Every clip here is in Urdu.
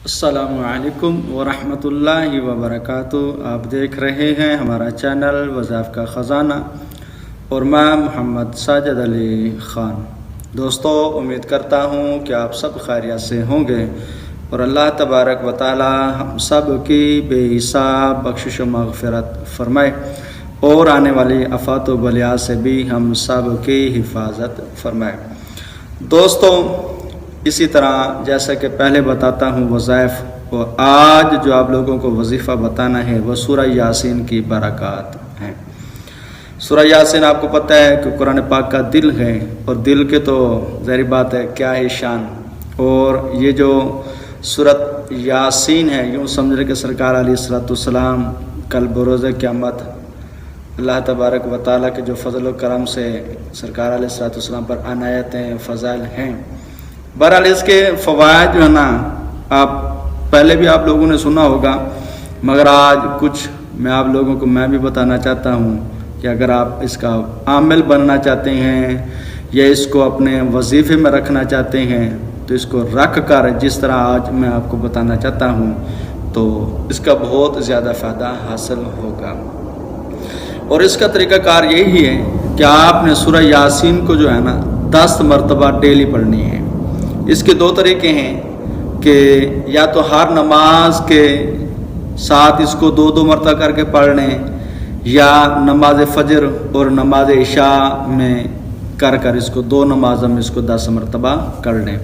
السلام علیکم ورحمۃ اللہ وبرکاتہ۔ آپ دیکھ رہے ہیں ہمارا چینل وظائف کا خزانہ اور میں محمد ساجد علی خان۔ دوستو، امید کرتا ہوں کہ آپ سب خیریت سے ہوں گے اور اللہ تبارک و تعالی ہم سب کی بے حساب بخشش و مغفرت فرمائے اور آنے والی آفات و بلیات سے بھی ہم سب کی حفاظت فرمائے۔ دوستو، اسی طرح جیسا کہ پہلے بتاتا ہوں وظائف، اور آج جو آپ لوگوں کو وظیفہ بتانا ہے وہ سورہ یاسین کی برکات ہیں۔ سورہ یاسین آپ کو پتہ ہے کہ قرآن پاک کا دل ہے، اور دل کے تو ظاہر بات ہے کیا ہے شان۔ اور یہ جو سورۃ یاسین ہے، یوں سمجھ کہ سرکار علیہ الصلوۃ والسلام کل بروز قیامت اللہ تبارک و تعالیٰ کے جو فضل و کرم سے سرکار علیہ الصلوۃ والسلام پر عنایتیں فضائل ہیں، بہرحال اس کے فوائد جو ہے نا آپ پہلے بھی آپ لوگوں نے سنا ہوگا، مگر آج کچھ میں بھی بتانا چاہتا ہوں کہ اگر آپ اس کا عامل بننا چاہتے ہیں یا اس کو اپنے وظیفے میں رکھنا چاہتے ہیں تو اس کو رکھ کر جس طرح آج میں آپ کو بتانا چاہتا ہوں تو اس کا بہت زیادہ فائدہ حاصل ہوگا۔ اور اس کا طریقہ کار یہی ہے کہ آپ نے سورہ یاسین کو جو ہے نا 10 مرتبہ ڈیلی پڑھنی ہے۔ اس کے 2 طریقے ہیں کہ یا تو ہر نماز کے ساتھ اس کو 2 مرتبہ کر کے پڑھ لیں، یا نماز فجر اور نماز عشاء میں کر اس کو 2 نمازوں میں اس کو 10 مرتبہ کر لیں۔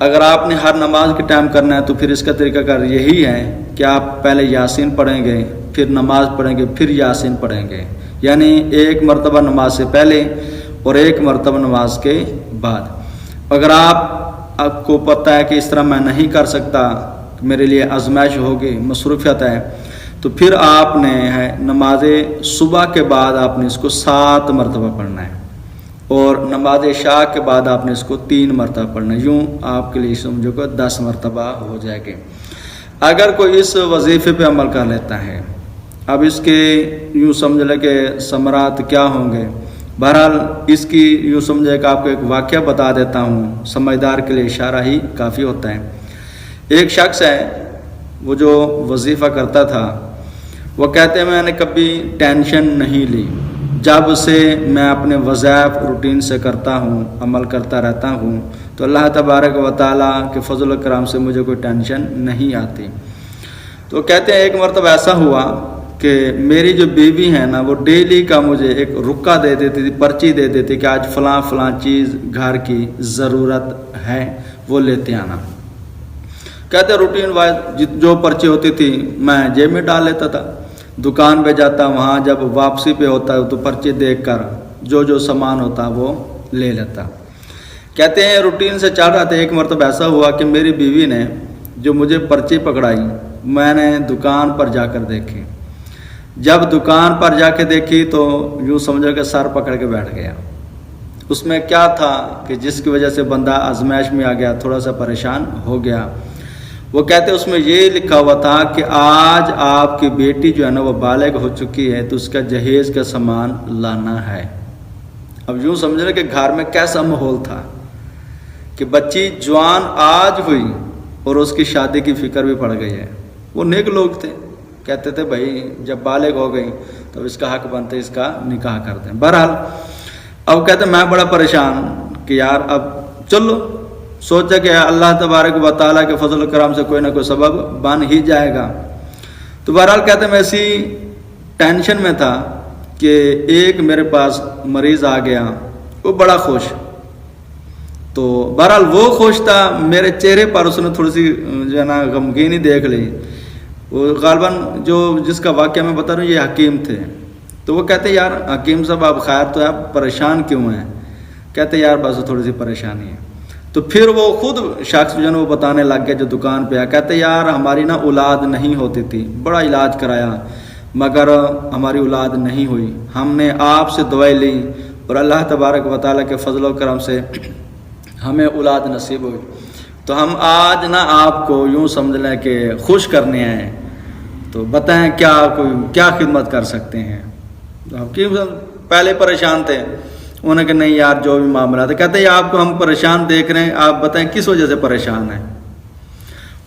اگر آپ نے ہر نماز کے ٹائم کرنا ہے تو پھر اس کا طریقہ کار یہی ہے کہ آپ پہلے یاسین پڑھیں گے، پھر نماز پڑھیں گے، پھر یاسین پڑھیں گے، یعنی 1 مرتبہ نماز سے پہلے اور 1 مرتبہ نماز کے بعد۔ اگر آپ کو پتہ ہے کہ اس طرح میں نہیں کر سکتا، میرے لیے آزمائش ہوگی، مصروفیت ہے، تو پھر آپ نے نماز صبح کے بعد آپ نے اس کو 7 مرتبہ پڑھنا ہے، اور نماز عشاء کے بعد آپ نے اس کو 3 مرتبہ پڑھنا ہے۔ یوں آپ کے لیے سمجھو کہ 10 مرتبہ ہو جائے گی اگر کوئی اس وظیفے پہ عمل کر لیتا ہے۔ اب اس کے یوں سمجھ لیں کہ ثمرات کیا ہوں گے۔ بہرحال اس کی یوں سمجھے کہ آپ کو ایک واقعہ بتا دیتا ہوں، سمجھدار کے لیے اشارہ ہی کافی ہوتا ہے۔ ایک شخص ہے، وہ جو وظیفہ کرتا تھا، وہ کہتے ہیں میں نے کبھی ٹینشن نہیں لی، جب سے میں اپنے وظائف روٹین سے کرتا ہوں، عمل کرتا رہتا ہوں، تو اللہ تبارک و تعالیٰ کے فضل و کرم سے مجھے کوئی ٹینشن نہیں آتی۔ تو کہتے ہیں ایک مرتبہ ایسا ہوا کہ میری جو بیوی ہے نا، وہ ڈیلی کا مجھے ایک رکا دے دیتی تھی، پرچی دے دیتی کہ آج فلاں چیز گھر کی ضرورت ہے، وہ لیتے آنا۔ کہتے روٹین وائز جو پرچی ہوتی تھی میں جیب میں ڈال لیتا تھا، دکان پہ جاتا، وہاں جب واپسی پہ ہوتا ہے تو پرچی دیکھ کر جو سامان ہوتا وہ لے لیتا۔ کہتے ہیں روٹین سے چل رہا تھا، ایک مرتبہ ایسا ہوا کہ میری بیوی نے جو مجھے پرچی پکڑائی، میں نے دکان پر جا کر دیکھی۔ جب دکان پر جا کے دیکھی تو یوں سمجھو کہ سر پکڑ کے بیٹھ گیا۔ اس میں کیا تھا کہ جس کی وجہ سے بندہ آزمائش میں آ گیا، تھوڑا سا پریشان ہو گیا۔ وہ کہتے اس میں یہ لکھا ہوا تھا کہ آج آپ کی بیٹی جو ہے نا وہ بالغ ہو چکی ہے، تو اس کا جہیز کا سامان لانا ہے۔ اب یوں سمجھو کہ گھر میں کیسا ماحول تھا کہ بچی جوان آج ہوئی اور اس کی شادی کی فکر بھی پڑ گئی ہے۔ وہ نیک لوگ تھے، کہتے تھے بھائی جب بالغ ہو گئی تو اس کا حق بنتے اس کا نکاح کر دیں۔ بہرحال اب کہتے میں بڑا پریشان کہ یار اب چلو، سوچا کہ اللہ تبارک و تعالیٰ کے فضل و کرم سے کوئی نہ کوئی سبب بن ہی جائے گا۔ تو بہرحال کہتے میں ایسی ٹینشن میں تھا کہ ایک میرے پاس مریض آ گیا، وہ بڑا خوش۔ تو بہرحال وہ خوش تھا، میرے چہرے پر اس نے تھوڑی سی جو ہے نا غمگینی دیکھ لی۔ وہ غالباً جس کا واقعہ میں بتا رہا ہوں یہ حکیم تھے۔ تو وہ کہتے یار حکیم صاحب آپ خیر تو ہے، آپ پریشان کیوں ہیں؟ کہتے یار بس تھوڑی سی پریشانی ہے۔ تو پھر وہ خود شخص جو ہے نا وہ بتانے لگ گیا جو دکان پہ آیا، کہتے یار ہماری نا اولاد نہیں ہوتی تھی، بڑا علاج کرایا مگر ہماری اولاد نہیں ہوئی، ہم نے آپ سے دوائی لی اور اللہ تبارک و تعالیٰ کے فضل و کرم سے ہمیں اولاد نصیب ہوئی۔ تو ہم آج نا آپ کو یوں سمجھ لیں کہ خوش کرنے ہیں، تو بتائیں کیا خدمت کر سکتے ہیں۔ حکیم پہلے پریشان تھے، انہوں نے کہا نہیں یار جو بھی معاملہ تھا، کہتے ہیں آپ کو ہم پریشان دیکھ رہے ہیں، آپ بتائیں کس وجہ سے پریشان ہیں۔